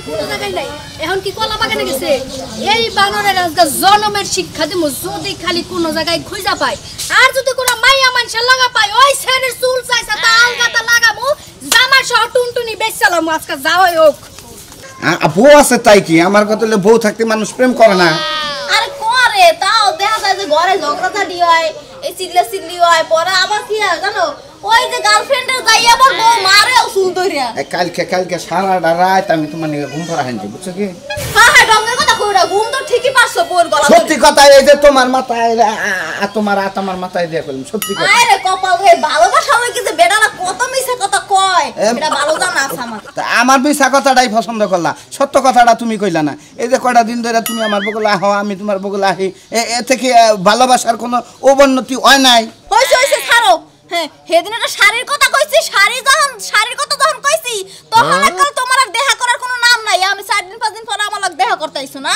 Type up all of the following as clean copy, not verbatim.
কোনো জায়গায় নাই এখন কি কলা বাগানে গেছে এই বানরের আজকে জন্মের শিক্ষা দিমু যদি খালি কোনো জায়গায় খুঁজা পাই আর যদি কোনো মাইয়া মানুষের লাগা পাই ওই ছেলের চুল চাইছে তা আলগাতা লাগামু জামা সহ টুনটুনি বেচালাম আজকে যাওয়াই হোক বউ আছে তাই কি আমার কথা হলো বউ থাকতে মানুষ প্রেম করে না আরে করে তাও দেখা যায় যে ঘরে ঝগড়াঝাটি হয় এই চিল্লি হয় পরে আবার কি হয় জানো ওই যে গার্লফ্রেন্ডের যাই আবার বউ মারেও চুল ধরিয়া কালকে সারাটা রাত আমি তোমার নিয়ে ঘুম পাড়া হানছি বুঝছো কি হ্যাঁ হ্যাঁ ডঙ্গের কথা কইরা ঘুম তো ঠিকই পাচ্ছো বউর গলা সত্যি কথা এই যে তোমার মাথায় তোমার মাথায় দিয়ে কইলাম সত্যি কথা আরে কপাল হে ভালোবাসা হয় কি যে বেটারা কত মিছা কথা কয় এটা ভালো জানা আছে আমার আমার মিছা কথাটাই পছন্দ করলা সত্য কথাটা তুমি কইলা না এই যে কয়টা দিন ধরে তুমি আমার বগলে আহো আমি তোমার বগলে আহি এ থেকে ভালোবাসার কোনো অবনতি হয় নাই হইছে ছাড়ো হ্যাঁ সেদিন একটা শাড়ির কথা কইছি শাড়ির কথা যখন কইছি তখন একদম তোমার আর দেখা করার কোনো নাম নাই আমি 4 দিন 5 দিন পরে আমার দেখা করতে আইছো না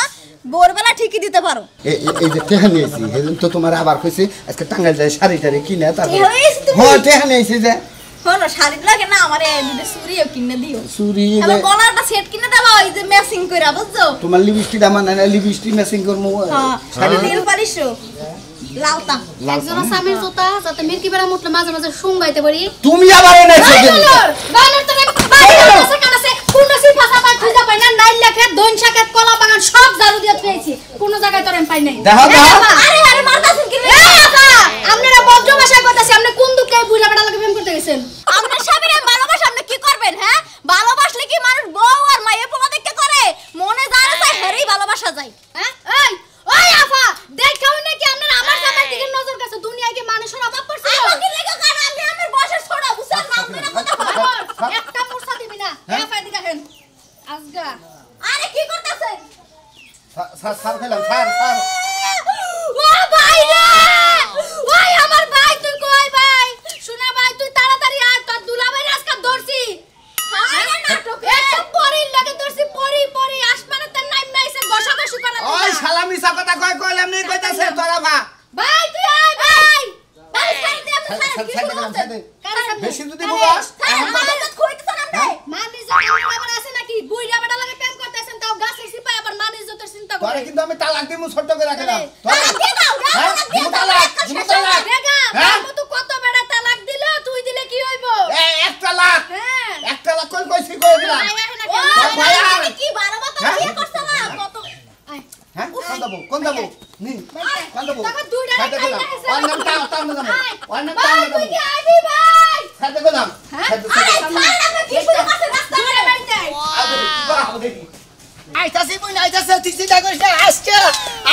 ভোরবেলা ঠিকই দিতে পারো এই যে টেহা নিয়েছি সেদিন তো তোমার আবার কইছি আজকে টাঙ্গাইল যায় শাড়ি কিনে তারপর হ্যাঁ টেহা নিয়েছি যে হলো শাড়ি লাগে না আমারে দুটো চুড়িও কিনে দিও চুড়ি আমার গলাটা সেট কিনে দাও ওই যে ম্যাচিং কইরা বুঝছো তোমার লিপস্টিক আমার না লিপস্টিক ম্যাচিং করমু হ্যাঁ শাড়ি নীল পালিশো লালতা একজনের স্বামীর জোতা যাতে মিরকি বেড়া মুটলে মাঝে মাঝে শুঙ্গাইতে পারি তুমি আবার এনেছো বানর তো বাড়ি কাছে কোন সিফা সাফা খুঁজা পাই না নাই লেখে দইন শাকের কলা বাগান সব জারু দিয়ে পেয়েছি কোন জায়গায় তোরেন পাই নাই দেখো আরে মারতাছেন কি এ আপা আপনারা বজ্র ভাষায় কইতাছি আপনি কোন দুঃখে বুইড়া বেড়া লাগে প্রেম করতে গেছেন আপনার স্বামীর ভালোবাসা আপনি কি করবেন হ্যাঁ ভালোবাসলে কি মানুষ বউ আর মায়ের পোলা দেখতে করে মনে জানে তাই হেরেই ভালোবাসা যায় হ্যাঁ ওই আপা দেখাও নাকি আপনারা আমার জামার দিকে নজর কাছে দুনিয়ায় কি মানুষের অভাব পড়ছে কি লাগা কার আমি আমার বয়সের ছোট বুঝছেন নাম করে কথা বলো একটা মুরসা দিবি না আপা দিকে হেন আজগা আরে কি করতেছেন স্যার খেলাম স্যার ও ভাই রে ওই আমার ভাই তুই কই ভাই শোনা ভাই তুই তাড়াতাড়ি আয় তোর দুলাভাই আজকে ধরছি আরে নাটক একটা পরির লাগে ধরছি পরি আসমানে তার নাম নাইছে গসাগসি করা ওই শালা মিছা কথা কইলাম নি কইতাছে তোরা ভাই তুই আয় ভাই ভাই সাইড দে আপনি সাইড বেশি যদি বলাস আমাদের কইতেছেন আপনি মানিজ যত আবার আছে নাকি বুইড়া বেটা লাগে প্রেম করতেছেন তাও গাছের সিপাই আবার মানিজ যত চিন্তা করে তোরে কিন্তু আমি তালাক দিমু ছোট করে রাখলাম দিয়ে দাও দেখা আমি তো কত বেড়া তালাক দিল তুই দিলে কি হইব একটা লাখ হ্যাঁ একটা লাখ কইছি কই দিলাম ভাই আমি কি 12 বছর বিয়ে করছলাম কত হ্যাঁ কোন দাবো নি কোন দাবো টাকা দুইটা সাথে গেলাম অন্য টাও না অন্য ভাই তুই কি আইবি ভাই সাথে গেলাম আরে ছাড় কি শুরু করছ রাস্তা দুইটা বাড়িতে আইতাছি বুইনা আইতাছে তুই চিন্তা করিস না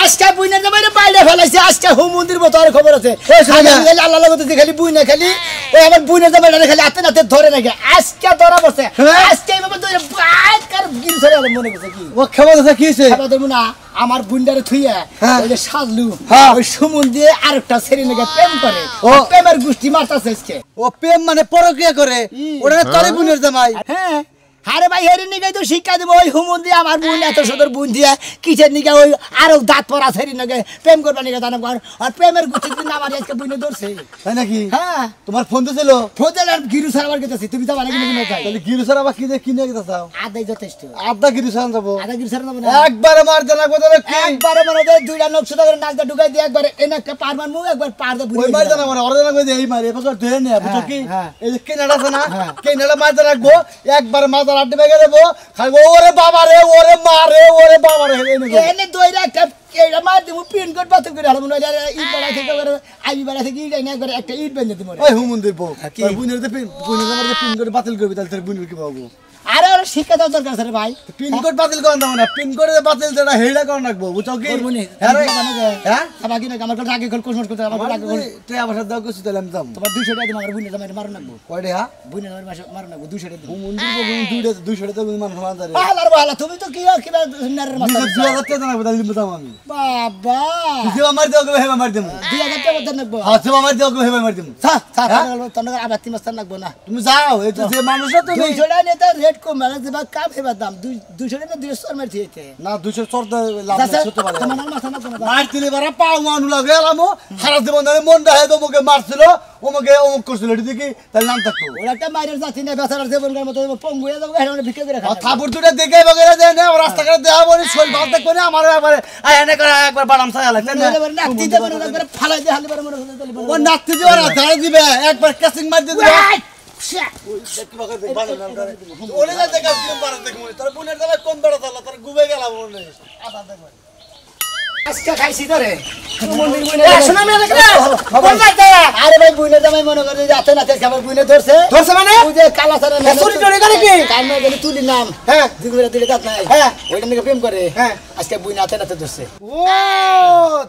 আজকে বুইনা যাবে বাইরে ফেলাইছে আজকে হোম মন্দির মতো আর খবর আছে আল্লাহ লাগতে খালি বুইনা খালি ওই আমার বুইনা যাবে খালি হাতে নাতে ধরে নাকি আজকে ধরা বসে আজকে এইভাবে ধরে বাইক কার গিল ধরে আমার মনে করছে কি ও খবর আছে কি হইছে খবর দেব না আমার বুইন্ডারে থুইয়া ওই যে সাজলু ওই সুমন দিয়ে আরেকটা ছেড়ে নাকি প্রেম করে ও প্রেমের গুষ্টি মারতাছে আজকে ও প্রেম মানে পরকিয়া করে ওটা তোরে বুনের জামাই হ্যাঁ আরে ভাই হেরে নিগাই তো শিক্ষা দেব ওই হুমন দিয়ে আমার বোন এত সুন্দর বোন দিয়ে কিসের নিগা ওই আরো দাঁত পরা ছেড়ে নাকি প্রেম করবা নিগা জানো আর প্রেমের গুষ্টি কিন্তু আমার আজকে বুনে ধরছে তাই নাকি হ্যাঁ তোমার ফোন দিছিল ফোদেল আর গিরু স্যার আমার কাছে তুমি তো মানে কিনে কিনে যাই তাহলে গিরু স্যার আবার কি দিয়ে কিনে গেছে চাও আদাই যথেষ্ট আধা গিরু স্যার যাবো আদা গিরু স্যার না একবারে মার দেনা কোথায় কি একবারে মানে দেয় দুইটা নকশা করে নাচটা ঢুকাই দিয়ে একবারে এনে একটা পার মার মুখ একবার পার দে ওই মার দেনা মানে অর্ডার কই দেই মার এবার ধরে নে বুঝছো কি হ্যাঁ। এই যে কেনাডা আছে না কেনাডা মার দেনা রাখবো একবার মাথা আড্ডে বেগে দেবো খাইবো ওরে বাবা রে ওরে মা রে ওরে বাবা রে এনে দইরা একটা এইটা মার দিমু পিন কোড বাতিল করে হারমু নইলে ইট বাড়া থেকে করে আইবি বাড়া থেকে ইট না করে একটা ইট বেঁধে দিমু ওই হুমন্দির বউ ওই বুনের যে পিন কোড বাতিল করবি তাহলে তোর বুনের কি পাবো আরে ওর শিক্ষা দাও দরকার আছে রে ভাই পিন কোড বাতিল করেন দাও না পিন কোড বাতিল যেটা হেডা করা রাখবো বুঝছো কি করবনি হ্যাঁ রে হ্যাঁ বাকি না আমার কাছে আগে কল কোশমট করতে আমার কাছে আগে কল তুই আবার দাও কিছু তাহলে আমি দাম তোমার 200 টাকা দিমার বুনে জামাই মারু নাকবো কয়টা হ্যাঁ বুনে আমার মাসে মারু নাকবো 200 টাকা হুমন্দির বউ 200 টাকা মান সমান দারে আলার বালা তুমি তো কি আর কি নারের মাথা 2000 টাকা জানাবো তাহলে দাম আমি বাবা যে আমার দেও কে হেবা মার দেবো 2000 টাকা মত নাকবো হ্যাঁ যে আমার দেও কে হেবা মার দেবো সা সা তন্নগর আবার 3 মাস নাকবো না তুমি যাও এই তো যে মানুষটা তুমি 200 টাকা নিতে রেট কম মানে দিবা কাম হেবার দাম 200 না 200 মার দিতে না 200 চর লাভ চাচা, নাই ছোট বাড়ি তোমার নাম মাথা না তোমার মার দিলে বারা পাও মানু লাগে এলামো সারা জীবন ধরে মন ডাহে তো ওকে মারছিল ওকে অমুক করছিল এটি দেখি তার নাম থাকতো ওরা একটা মাইরের জাতি না বেচারার জীবনকার মতো পঙ্গু হয়ে যাবে এখানে ভিক্ষা করে খায় থাপুর দুটো দেখে বগেরা দেয় না রাস্তাঘাটে দেওয়া বলি শৈল ভাত দেখো না আমার একবারে এনে করে একবার বাদাম ছায়া লাগছে না নাতি দেবে না একবার ফালাই দিয়ে হালি পারে মনে ও নাতি দিও না ধারে দিবে একবার ক্যাসিং মার দিয়ে দিবে ওরে না দেখা দিন পারে দেখো তোর বোনের দাবা কোন বেড়া চালা তোর গুবে গেলাম ওরে আদা দেখো আজকে খাইছি ধরে শোনা আমি দেখলে আরে ভাই বুইনে জামাই মনে করে যাতে না খাবার বুইনে ধরছে মানে ওই যে কালা সারা চুরি টুরি করে কি? কামে গেলে তুলি নাম হ্যাঁ। দিগুরা দিলে দাঁত নাই হ্যাঁ। ওইটা নিয়ে প্রেম করে হ্যাঁ। আজকে বুইনে হাতে নাতে ধরছে ও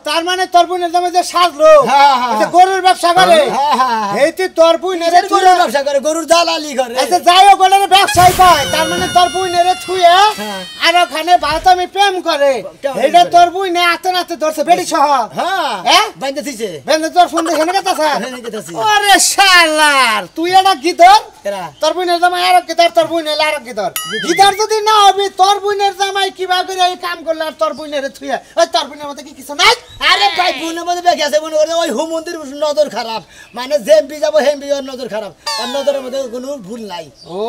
তার মানে তোর বোনের দামে যে সাজলো হ্যাঁ, হ্যাঁ, এটা গরুর ব্যবসা করে হ্যাঁ, হ্যাঁ, হ্যাঁ। এই তুই তোর বোনের গরুর ব্যবসা করে গরুর দালালি করে আচ্ছা যাই হোক ওটার ব্যবসায় পায় তার মানে তোর বোনের থুয়ে হ্যাঁ। আর ওখানে ভাত আমি প্রেম করে প্রেম এটা করে। তোর বোনে হাতে নাতে ধরছে বেড়ি সহ হ্যাঁ হ্যাঁ? বাইন্দে দিছে বেন্দে তোর ফোন দেখে নেবে তাছা হ্যাঁ, দেখেছি। ওরে শালার তুই এটা গিদর এরা তোর বোনের জামাই আর গিদর তোর বোনের আর গিদর গিদর যদি না হবে তোর বোনের জামাই কিবা করে এই কাম করলে আর তোর বোনের থুয়ে ওই তোর বোনের মধ্যে কি কিছু নাই আরে ভাই বুনের মধ্যে দেখে আছে মনে করে ওই হুমন্দির নজর খারাপ মানে জেমপি যাবো হেমপি ওর নজর খারাপ আর নজরের মধ্যে কোনো ভুল নাই ও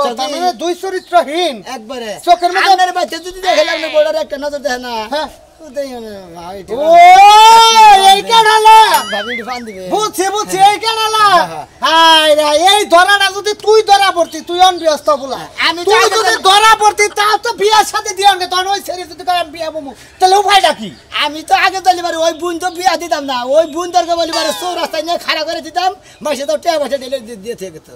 তার মানে দুই চরিত্রহীন একবারে চোখের মধ্যে- আপনার বাচ্চা যদি দেখে লাগলে বড়ার একটা নজর দেখে না হ্যাঁ। ও ও এই কেডালা ভাবি ফান দিবে বুঝছি এই কেডালা হাই রে এই ধরাটা যদি তুই ধরা পড়তি তুই অনবিয়স্ত বলা আমি তো তুই আগে যদি তো- ধরা পড়তি তাও তো বিয়ার সাথে দিও না তখন ওই ছেড়ে যদি করে বিয়া বমু তাহলে উপায়টা কি আমি তো আগে বলিবার ওই বুন তো বিয়া দিতাম না ওই বুন দরকে বলিবার চৌরাস্তায় নিয়ে খাড়া করে দিতাম মাসে তো টাকা পয়সা দিলে দিয়ে থেকে তো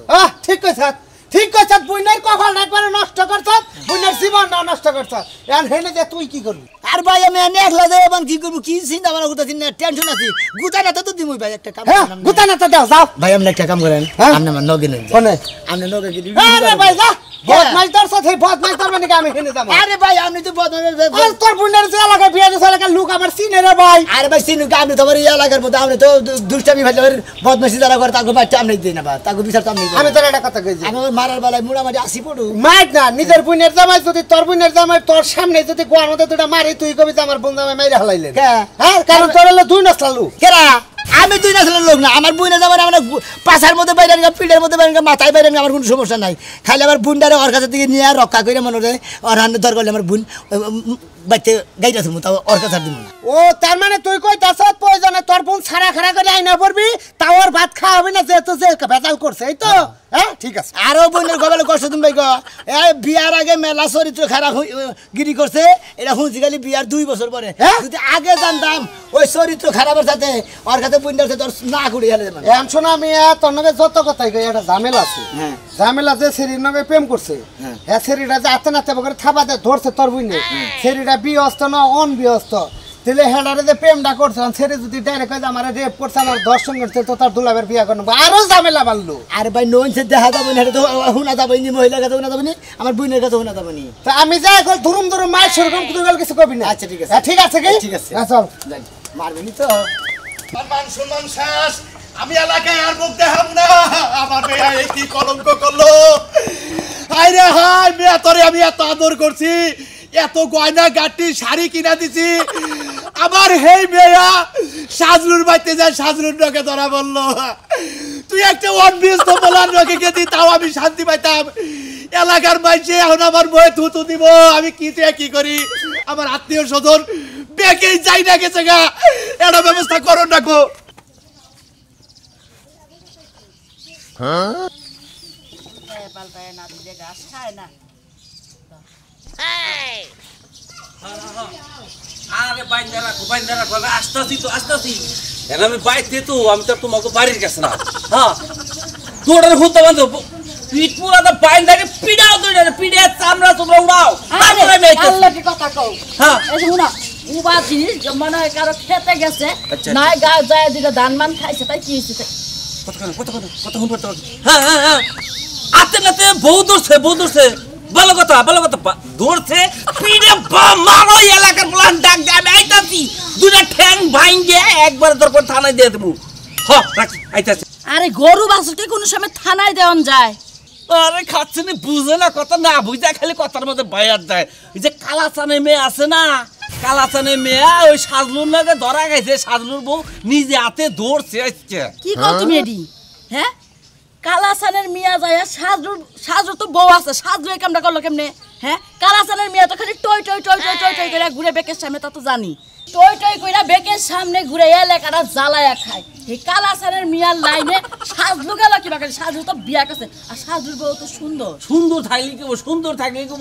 ঠিক কইছ বুইনের কপাল একবারে নষ্ট করছ বুইনের জীবনটা নষ্ট করছ এখন হেনে যে তুই কি করবি আর ভাই আমি এনে একলা যাই এবং কি করবো কি চিন্তা ভাবনা করতেছি না টেনশন আছি গুতা না তো দিমই ভাই একটা কাম হ্যাঁ করেন আপনি। গুতা না তো দাও যাও ভাই আপনি একটা কাম করেন হ্যাঁ? আপনি আমার নগে নেন কোনে আপনি নগে গিয়ে আরে ভাই যা বদমাইশ তোর সাথে বদমাইশ তোর মানে কি আমি হেনে যাবো আরে ভাই আপনি তো বদমাইশ আর তোর বুইনের যে এলাকায় বিয়া দিছ এলাকার লোক আমার চিনে রে ভাই আরে ভাই সিনু আপনি তো আমার এই এলাকার মধ্যে আপনি তো দুষ্টামি ভাই বদমাইশি যারা করে তাকে বাচ্চা আপনি দিই না বা তাকে বিচার তো আপনি আমি তোর একটা কথা কইছি আমি ওই মারার বেলায় মোটামুটি আসি পড়ু মাইক না নিজের বুইনের জামাই যদি তোর বুইনের জামাই তোর সামনে যদি গোয়ার মধ্যে দুটা মারি তুই কবি যে আমার বোন জামাই মাইরা হালাইলেন কে? হ্যাঁ কারণ তোর হলো দুই নষ্ট লোক কেরা আমি দুই নাসলের লোক না আমার বুইনে যাবার আমার পাছার মধ্যে বাইরে পিঠের মধ্যে বাইরে মাথায় বাইরে আমার কোনো সমস্যা নাই খালি আমার বুনটারে ওর কাছে থেকে নিয়ে রক্ষা করে মনে হয় ওর হাতে দর করলে আমার বুন বাচ্চা গাইতে আসবো তাও ওর কাছে দিব না ও তার মানে তুই কই দাস প্রয়োজনে তোর বোন ছাড়া খাড়া করে আইনা পড়বি তাও ওর ভাত খাওয়া হবে না যেহেতু যে ভেজাল করছে এই তো হ্যাঁ ঠিক আছে আরো বোনের গবেলে কষ্ট তুমি ভাই এই বিয়ার আগে মেলা চরিত্র খারাপ গিরি করছে এটা শুনছি খালি বিয়ার 2 বছর পরে হ্যাঁ? যদি আগে জানতাম ওই চরিত্র খারাপের সাথে ওর কাছে বুনটার সাথে ওর না করে হেলে দেবেন এখন শোনো আমি তোর নগে যত কথাই কই একটা ঝামেলা আছে হ্যাঁ। ঝামেলা যে সেরির নগে প্রেম করছে হ্যাঁ সেরিটা যে আতে নাতে বকরে থাবা দে ধরছে তোর বুইনে সেরিটা বিয়স্ত না অনবিয়স্ত তাহলে হেডারে যে প্রেমটা করছে সেরি যদি ডাইরেক্ট কই যে আমার রেপ করছে আমার দর্শন করছে তো তার দুলাবের বিয়া করব আরো ঝামেলা বাড়লো আর ভাই নইন সে দেখা যাবে না তো হুনা যাবে নি মহিলার কাছে হুনা যাবে নি আমার বোনের কাছে হুনা যাবে নি তা আমি যাই এখন ধুরুম ধুরুম মায়ের সেরকম তুই কিছু কবি না আচ্ছা, ঠিক আছে। হ্যাঁ, ঠিক আছে কি ঠিক আছে। হ্যাঁ, চল মারবে নি তো মান সম্মান শেষ আমি এলাকায় আর মুখ দেখাব না আমার মেয়ে এই কি কলঙ্ক করলো হাই রে হাই মেয়ে তোরে আমি এত আদর করছি এত গয়না গাটি শাড়ি কিনা দিছি আবার হেই মেয়া সাজলুর বাইতে যায় সাজলুর নকে ধরা বললো তুই একটা অনবিয়স্ত বলার নকে গেছি তাও আমি শান্তি পাইতাম এলাকার মাইছে এখন আমার বয়ে থুতু দিব আমি কি করি আমার আত্মীয় স্বজন বেঁকেই যাই না গেছে গা এটা ব্যবস্থা করো না গো আরে বাইন্দা রাখো আসতেছি এখন আমি বাইতে তো আমি তো তোমাকে বাড়ির কাছে না হ্যাঁ তোরা হুতো বান্ধব পিঠ পুরা তো বাইন্দাকে পিড়াও তো পিড়ে চামড়া তোমরা উড়াও তারপরে আমি আইতাছি। আল্লাহ কি কথা কও হ্যাঁ এই যে শুনো উবা জিনিস মনে হয় কারো খেতে গেছে আচ্ছা। নাই গা যায় দিলে ধান মান খাইছে তাই কি হয়েছে কতক্ষণ পড়তে হ্যাঁ আতে নাতে বউ ধরছে ভালো কথা ধরছে পিড়ে মারো এলাকার প্লান ডাক দে আমি আইতাছি দুটা ঠ্যাং ভাঙ্গে একবার দরকার থানায় দিয়ে দেবো রাখি আইতাছি আরে গরু বাছুরকে কোনো সময় থানায় দেওয়ান যায় আরে খাচ্ছে না বুঝে না কথা না বুঝা খালি কথার মধ্যে বায়াত দেয় এই যে কালাচানের মেয়ে আছে না কালাচানের মেয়ে ওই সাজলুর নাকি ধরা গেছে সাজলুর বউ নিজে হাতে ধরছে আজকে কি কও তুমি এডি হ্যাঁ কালাসানের মিয়া যায় সাজুর তো বউ আছে সাজু এই কামটা করলো কেমনে হ্যাঁ কালাসানের মিয়া তো খালি টই টই টই টই টই টই করে ঘুরে বেকের সামনে তা তো জানি টই টই কইরা বেকের সামনে ঘুরে এলাকাটা জ্বালায়া খায় এই কালাসানের মিয়ার লাইনে সাজলু গেল কিবা করে সাজু তো বিয়া করছে আর সাজুর বউ তো সুন্দর সুন্দর থাকলে কি সুন্দর থাকলে কি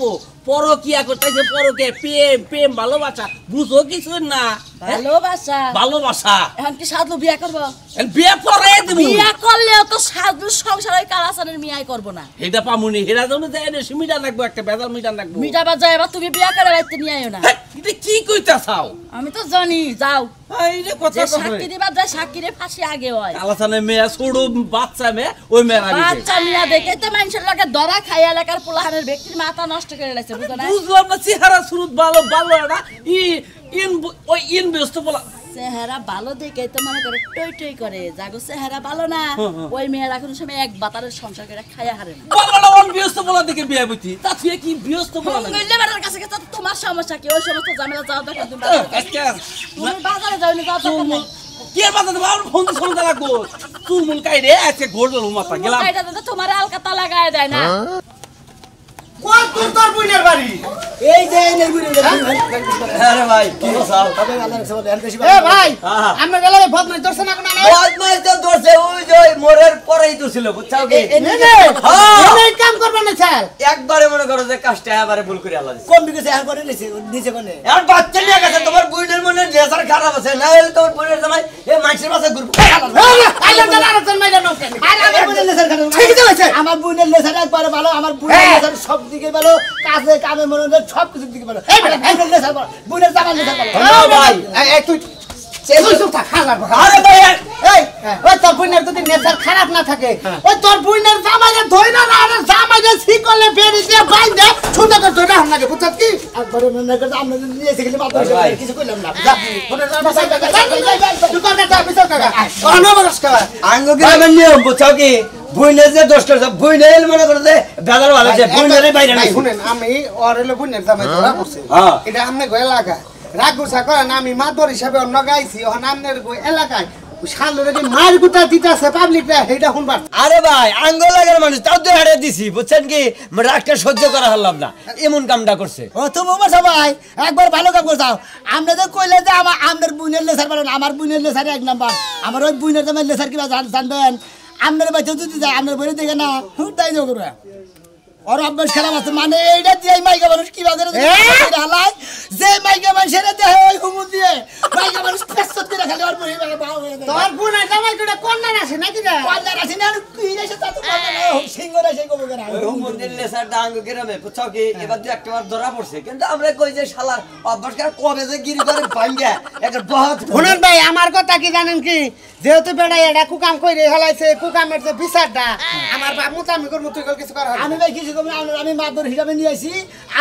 পরকিয়া করতেছে পরকে প্রেম প্রেম ভালোবাসা বুঝো কিছু না ভালোবাসা ভালোবাসা এখন কি সাজলু বিয়া করবো বিয়ে পরে দিব বিয়া করলেও তো সাজলুর সংসার ওই কালাসানের মিয়াই করবো না এটা পামুনি হেরা জন্য দেয় না মিটার লাগবো একটা বেজাল মিটার লাগবো মিটা বাজা এবার তুমি বিয়া করে রাখতে নিয়ে আইও না এটা কি কইতা চাও আমি তো জানি যাও এই রে কথা যে সাক্ষী দিবা যায় সাক্ষীরে ফাঁসি আগে হয় কালাচানের মেয়ে ছোট বাচ্চা মেয়ে ওই মেয়ের আগে বাচ্চা মিয়া দেখে তো মানুষের লাগে দরা খাই এলাকার পোলাহানের ব্যক্তির মাথা নষ্ট করে লাগছে বুঝো না বুঝলাম না চেহারা শুরু ভালো ভালো না ওই ব্যস্ত বলা চেহারা ভালো দেখে তো মনে করে টই টই করে জাগো চেহারা ভালো না ওই মেয়েরা কোনো সময় এক বাতারের সংসার করে খাইয়া হারে না বলা অন ব্যস্ত বলা দেখে বিয়ে বুঝি তা তুই কি ব্যস্ত বলা না কইলে বেটার কাছে গেছে তো তোমার সমস্যা কি ওই সমস্ত ঝামেলা যাও দেখো তুমি আজকে তুমি বাজারে যাও না যাও তো কি আর বাজাতে বাবা ফোন শুনতে লাগবো চুলমুল কাই রে আজকে ঘোরল মাথা গেলাম এটা তো তোমার আলকাতা লাগায় দেয় না কোন তোর বুইনের বাড়ি এই যে এই নেগুরি আরে ভাই কি চাও তবে আল্লাহ রাখছে বলে বেশি এ ভাই আমরা গেলে বদমাইশ ধরছে না কোন না বদমাইশ তো ধরছে ওই যে মোরের পরেই তো ছিল বুঝছাও কি এই কাম করবে না স্যার একবারে মনে করো যে কাজটা এবারে ভুল করে আল্লাহ দিছে কম বিকেছে আর করে নিছে নিচে কোনে আর বাচ্চা নিয়ে গেছে তোমার বুইনের মনে লেজার খারাপ আছে না হলে তোমার বুইনের জামাই এই মাছের মাছে ঘুরবে আইলাম না আর তোর মাইরা নষ্ট আর আমার বুনের লেসার খারাপ ঠিক আছে আমার বুনের লেসার একবারে ভালো আমার বুনের লেসার সব দিকে ভালো কাজে কামে মনে হয় সব কিছু দিকে ভালো এই বুনের লেসার ভালো বুনের জামার লেসার ভালো ভাই এই তুই তুই তো খারাপ আরে ভাই এই ওই তোর বুইনের যদি নেচার খারাপ না থাকে ওই তোর বুইনের জামাইরে ধইরা না আর জামাইরে শিকলে বেরি দিয়ে বাইন্দে সুন্দর করে ধইরা হাম লাগে বুঝছ কি একবারে মনে করে আমরা নিয়েছে গেলে মাত্র কিছু কইলাম না বুনের জামাই তুই কর না বিচার কর অনবরস কর আঙ্গ গ্রামের নিয়ম বুঝছাও কি বুইনের যে দোষ করছে বুইনের মনে করো যে বেদার ভালো আছে বুইনের বাইরে নাই শুনেন আমি অরেলে বুনের জামাই ধরা করছি এটা আমনে গো এলাকা রাগুসা করে না আমি মাদর হিসাবে অন্য গাইছি ওখান আমনের গো এলাকায় শালরে যে মার গুতা দিতাছে পাবলিকরা হেটা শুনবার আরে ভাই আঙ্গ লাগার মানুষ তাও তো হারে দিছি বুঝছেন কি রাগটা সহ্য করা হলাম না এমন কামটা করছে ও তো বাবা সবাই একবার ভালো কাম করছাও আমরা তো কইলে যে আমার আমনের বুনের লেসার ভালো আমার বুনের লেসার এক নাম্বার আমার ওই বুনের জামাই লেসার কিবা জানবেন আমনের বাচ্চা যদি যায় আমনের বইরে দেখে না তাই যাও করবে और अभ्यास খারাপ আছে মানে এইটা দিয়ে মাইকা মানুষ কি বাজারে হালায় যে মাইকা মানুষের দেহে ওই হুমুন দিয়ে মাইকা মানুষ পেছত করে খালি আর বই বাও হয়ে যায় তোর বুনা জামাই কোটা কন্যা আছে নাকি রে কন্যা আছে না কি রেছে তা তো কন্যা না সিংহরা সেই কবো করে ওই মন্দির লেসার ডাঙ্গ গ্রামে বুঝছাও কি এবার দুই একটা বার ধরা পড়ছে কিন্তু আমরা কই যে শালার অভ্যাস করে কবে যে গিরি করে ভাঙ্গা একটা বহুত শুনুন ভাই আমার কথা কি জানেন কি যেহেতু বেড়া এটা কুকাম কইরে হেলাইছে কুকামের যে বিচারটা আমার বাপ মুতামি করব তুই কিছু কর আমি ভাই কিছু কম আমি মাদর হিসাবে নিয়ে আইছি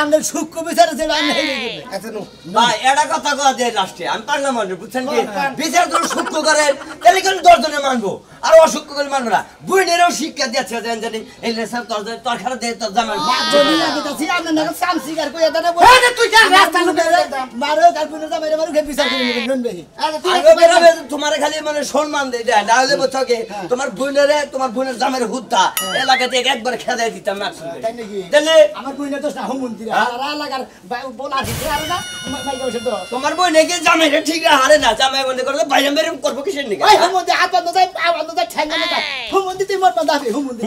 আমরা সূক্ষ্ম বিচার আছে আমি হেই করবে আচ্ছা নো ভাই এটা কথা কয়া দেয় লাস্টে আমি পারলাম না বুঝছেন কি বিচার ধরে সূক্ষ্ম করে তাহলে কোন দর্জনে মানবো আর অসূক্ষ্ম করে মানবো না বুইনেরও শিক্ষা দিয়েছে জানি এই লেসার তোর খারাপ দেয় তোর জামাই জমি লাগে তাছি আমরা না সাম শিকার কই এটা না এই তুই কেন রাস্তা লুকে মারো কালপুনের জামাই মারো বিচার করে নেবেন ভাই আরে তুই আগে বেরাবে তোমার খালি মানে সম্মান দেয় দেয় না হলে বুঝছো কি তোমার বোনের জামের হুদ্দা এলাকাতে একবার খেদাই দিতাম না তাই নাকি তাহলে আমার বইনের দোষ না হুমন্দিরা আর লাগার বলা দিতে আর না মাই কইছে তো তোমার বই নাকি জামাইটা ঠিক হারে না জামাই বন্ধ করলে বাইরে মেরে করবো কিসের নিকে ওই হুমন্দি হাত বন্ধ যায় পা বন্ধ যায় ঠ্যাং বন্ধ যায় হুমন্দি তুই মত বন্ধ হবে হুমন্দি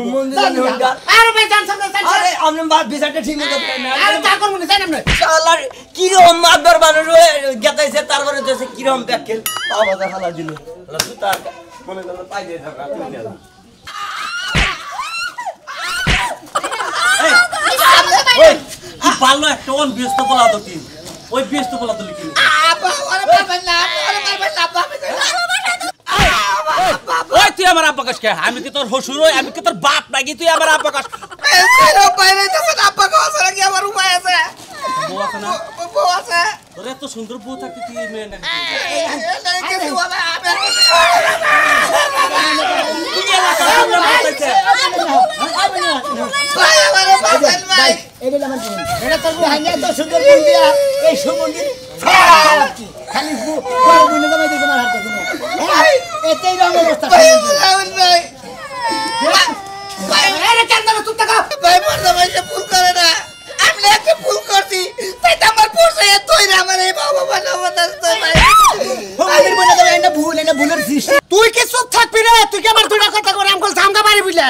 আরে ভাই জান সামনে আরে আমরা বাদ বিচারটা ঠিক মতো দেয় না আরে তা করব না জান আপনি শালার কি রকম মাদবার মানুষ হয়ে গেতাইছে তারপরে তো কি রকম ব্যাকেল পাওয়া হালা দিল তার মনে করলো পাই দিয়ে থাকা ওই কি ভালো একটা অন ব্যস্ত বলা তো কি ওই ব্যস্ত বলা তো লিখি ওই তুই আমার আব্বা কাছ কে আমি কি তোর হসুর ওই আমি কি তোর বাপ নাকি তুই আমার আব্বা কাছ বউ আছে না বউ আছে তোর এত সুন্দর বউ থাকতে তুই এই মেয়ে নাকি আরে ভাই আমারে বাঁচান ভাই এটা আমার বোন এটা তোর বোন এত সুন্দর বোন দিয়া এই সুমন্দির খালি বড় বোনে জামাই দেখে মার হাত দিন এতেই রঙের অবস্থা ভাই ভাই আরে কান্দা না চুপ থাকো ভাই মার জামাই যে ভুল করে না আমি একটা ভুল করছি তাই তো আমার পড়ছে এতই না আমার এই বাবা বাবা তো ভাই আমাদের বোনে জামাই না ভুলের সৃষ্টি তুই কি চুপ থাকবি রে? তুই কি আমার দুটা কথা করে আমকল থামকা পারি বুঝলে?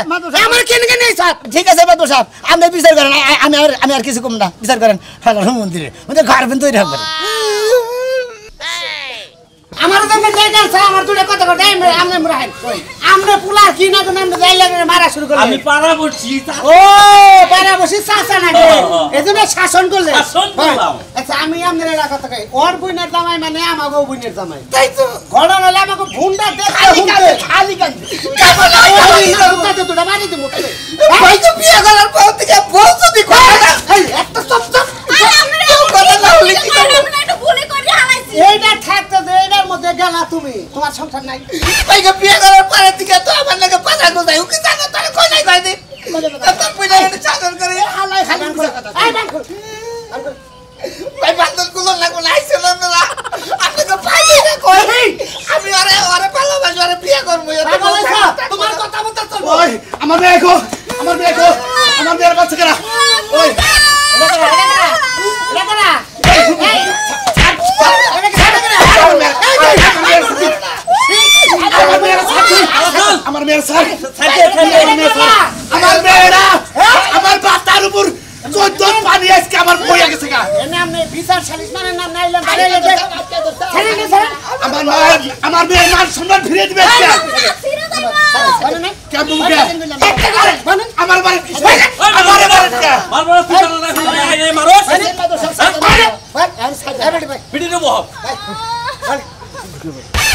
আমার কেন কেন এই সাথ? ঠিক আছে বাদু সাহেব আপনি বিচার করেন আমি আর কিছু কম না বিচার করেন হালার মন্দিরে ওদের ঘর বিন তৈরি হবে আমার জন্য জায়গা আছে আমার দুটা কথা করে আমনে মুরাহেন আমনে পুলা কি না কোন আমনে যাই লাগে মারা শুরু করলে আমি পাড়া বলছি ও পাড়া বসি চাচা নাকি এজন্য শাসন করলে শাসন করলাম। আচ্ছা আমি আমনের এলাকা থেকে ওর বুইনের জামাই মানে আমাগো বুইনের জামাই তাই তো ঘটনা হলে আমাকে ভুন্ডা দেখতে খালি কাঁদে দুটা মারি দিব ভাই তো বিয়ে করার পর থেকে বউ যদি কথা না একটা চপ চপ কথা না হলে কি করব এইটা থাকতে দে এটার মধ্যে গেলা তুমি তোমার সংসার নাই ভাই তো বিয়ে করার পর থেকে তো আমার লাগে পাতা গোজাই উকি জানো তারে কই নাই কই দে তোর পয়লা এটা চাদর করে হালাই খালি কথা এই বান কর ভাই বান্দর গুলো লাগো না আইছিল না আপনি তো পাইলে না কই আমি আরে ভালোবাসি আরে বিয়ে করব তোমার কথা মতো চল ওই আমার মেয়েকো আমার মেয়ের বাচ্চা কেনা ওই আমার মেয়ের স্যার আমার মেয়েরা আমার বাচ্চার উপর 14 পানি আজকে আমার বইয়া গেছে গা এমনি বিচার সালিশ মানে নাম নাইলাম আমার মেয়ের মান সম্মান ফিরে দিবে আমার বাড়ি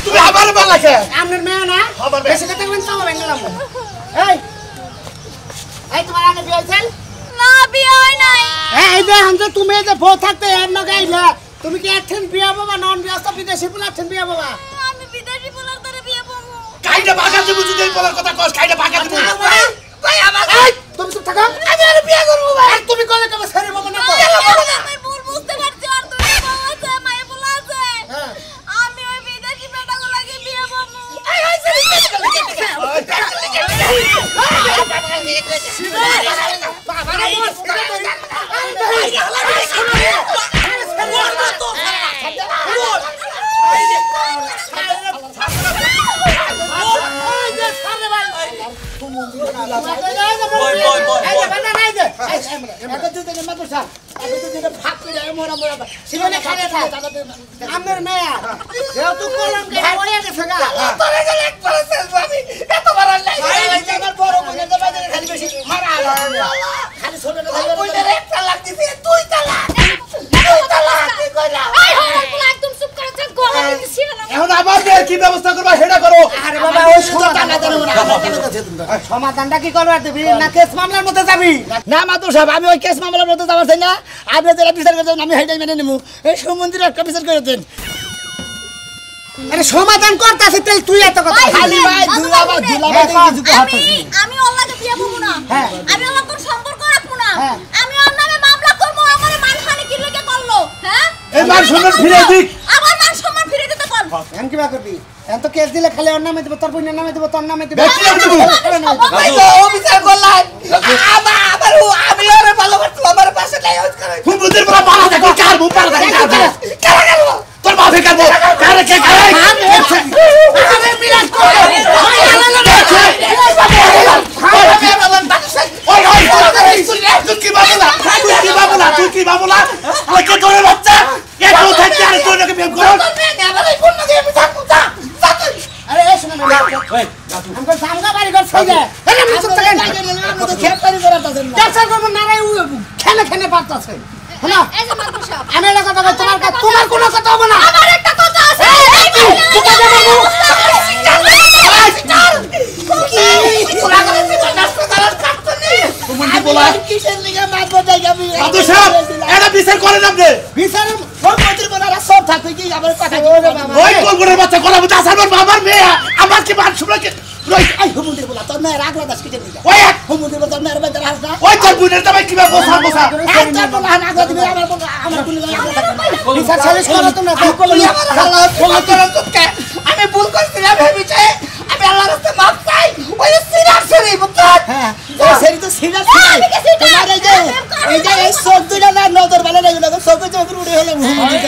তুমি আমার বালাকে আপনার মেয়ে না বেশি কথা বলতে হবে না এই তোমার আগে বিয়ে হয়েছে না বিয়ে হয় নাই এই যে হামজে তুমি যে বউ থাকতে এর নগে আইলা তুমি কি একদিন বিয়ে বাবা নন বিয়াস্ত বিদেশি পোলা একদিন বিয়ে বাবা আমি বিদেশি পোলার ধরে বিয়ে করব কাইটা বাগা দিব যদি বলার কথা কস কাইটা বাগা দিব ভাই আমার তুমি চুপ থাকো আমি আর বিয়ে করব ভাই তুমি কলে কবে ছেড়ে বাবা না তো আমি ভুল বুঝতে পারছি আর তুই বউ আছে মায়ে পোলা আছে আমি ওই বিদেশি বেটাগুলোকে বিয়ে করব আমার মেয়ে যেহেতু কলম হয়ে গেছে গা তোরে গেলে একবার শেষ আমি এত বড় লাগে আমার বড় বোনের জামাই খালি বেশি মারা খালি ছোট বোনের একটা লাগতেছে তুই তালাক কি কইলা একদম চুপ করে থাক গলা দিয়ে ছিড়ে না এখন আমার মেয়ের কি ব্যবস্থা করবা সেটা করো আরে বাবা ওই সমাধানটা কি করবার দিবি না কেস মামলার মধ্যে যাবি না মাতুর সাহেব আমি ওই কেস মামলার মধ্যে যাবার চাই না আপনি যেটা বিচার করছেন আমি সেইটাই মেনে নেবো এই সমন্দির একটা বিচার করে দেন আরে সমাধান করতাছিস তাই তুই এত কথা খালি ভাই দুলাবা কিছু কথা আমি ওলাকে বিয়ে করব না হ্যাঁ। আমি ওলার কোন সম্পর্ক রাখবো না হ্যাঁ। আমি ওর নামে মামলা করব আমার মানহানি কি লাগে করলো হ্যাঁ এই মান সম্মান ফিরে দিক আমার মান সম্মান ফিরে দিতে কর এখন কি বা করবি এখন তো কেস দিলে খালি ওর নামে দেবো তোর বোনের নামে দেবো তোর নামে দেবো ব্যক্তি নামে দেবো। ভাই তো ও বিচার করলাই আবার আমি ওরে ভালোবাসি আমার পাশে নাই ওই করে হুমুদের বলা পালা দেখো কার মুখ পালা দেখো কারা গেল তোর বাপে কারবো কারে কে কারে আরে বিরাট করে ওই তুই কি বাবুলা তুই কি করে বাচ্চা একটু থাকতে আর তুই নাকি বিয়ে করো আরে এই শুনে না আমকো সামগা বাড়ি ঘর ছই দে আরে আমি চুপ থাকেন চাচা করব না রে খেলে খেলে পারতাছে শোনো এই যে মাদুর সাহেব আমি এটা কথা বল তোমার কোনো কথা হবে না আমার একটা কথা আছে কিসের লিগে মারবো জায়গা মাদু সাহেব এটা বিচার করেন আপনি বিচার মন্ত্রী বলারা সব থাকবে কি আমার কথা ওরে বাবা ওই কোলগুলোর বাচ্চা কলা বুঝা সারবার আমার মেয়ে আমার কি মান শুনে লই আই হুমুন্দির বলা তোর মেয়ের আগলা দাস কিতে নিগা ওই হুমুন্দির বলা তোর মেয়ের বাইতে রাস না ওই তোর বুনের জামাই কিবা বসা বসা আর তোর বলা আগলা দিবি আমার বুনি বিচার সালিশ করো তোমরা তো আমি ভুল করছিলাম ভেবেছে আমি আল্লাহর রাস্তে মাফ চাই ওই সিরিয়াস সেরি বুঝছ হ্যাঁ ওই সেরি তো সিরিয়াস তোমার এই যে এই চোখ দুইটা না নজর ভালো লাগে না চোখে চোখে উড়ে হলো হুমুন্দির